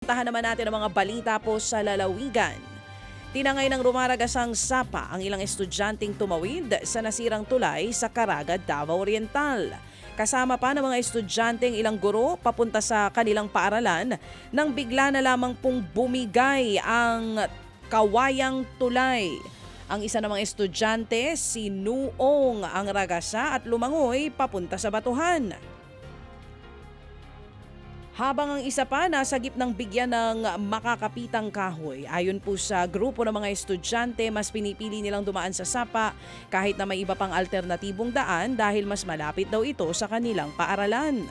Tahan naman natin ang mga balita po sa lalawigan. Tinangay ng rumaragasang sapa ang ilang estudyanteng tumawid sa nasirang tulay sa Caraga, Davao Oriental. Kasama pa ng mga estudyanteng ilang guro papunta sa kanilang paaralan nang bigla na lamang pong bumigay ang kawayang tulay. Ang isa namang estudyante, sinuong ang ragasa at lumangoy papunta sa batuhan. Habang ang isa pa nasa gitnang bigyan ng makakapitang kahoy. Ayon po sa grupo ng mga estudyante, mas pinipili nilang dumaan sa sapa kahit na may iba pang alternatibong daan dahil mas malapit daw ito sa kanilang paaralan.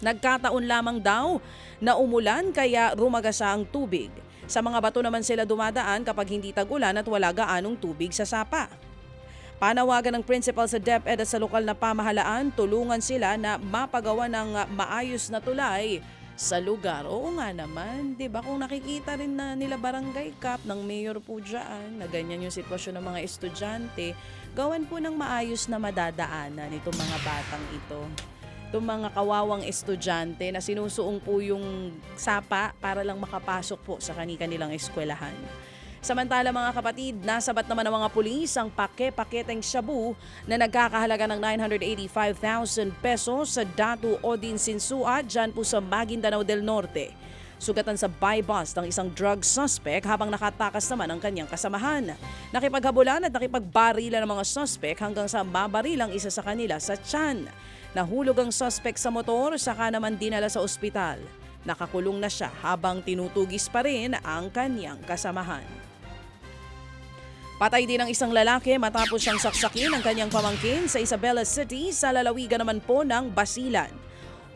Nagkataon lamang daw na umulan kaya rumagasa ang tubig. Sa mga bato naman sila dumadaan kapag hindi tag-ulan at wala gaanong tubig sa sapa. Panawagan ng principal sa DepEd at sa lokal na pamahalaan, tulungan sila na mapagawa ng maayos na tulay sa lugar. Oo nga naman, di ba? Kung nakikita rin na nila barangay cap ng mayor po dyan, na ganyan yung sitwasyon ng mga estudyante, gawan po ng maayos na madadaanan itong mga batang ito. Itong mga kawawang estudyante na sinusuong po yung sapa para lang makapasok po sa kanilang eskwelahan. Samantala mga kapatid, nasabat naman ng mga pulis ang paketeng shabu na nagkakahalaga ng 985,000 pesos sa Datu Odin Sinsua dyan po sa Maguindanao del Norte. Sugatan sa buy bust ang isang drug suspect habang nakatakas naman ang kanyang kasamahan. Nakipaghabulan at nakipagbarilan ng mga suspect hanggang sa mabarilang isa sa kanila sa tiyan. Nahulog ang suspect sa motor saka naman dinala sa ospital. Nakakulong na siya habang tinutugis pa rin ang kanyang kasamahan. Patay din ang isang lalaki matapos siyang saksakin ang kanyang pamangkin sa Isabela City sa lalawigan naman po ng Basilan.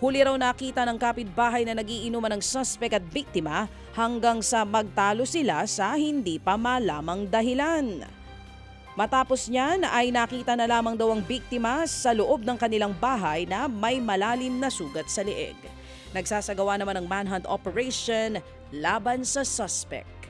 Huli raw nakita ng kapitbahay na nagiinuman ng suspect at biktima hanggang sa magtalo sila sa hindi pa malamang dahilan. Matapos niyan ay nakita na lamang daw ang biktima sa loob ng kanilang bahay na may malalim na sugat sa leeg. Nagsasagawa naman ng manhunt operation laban sa suspect.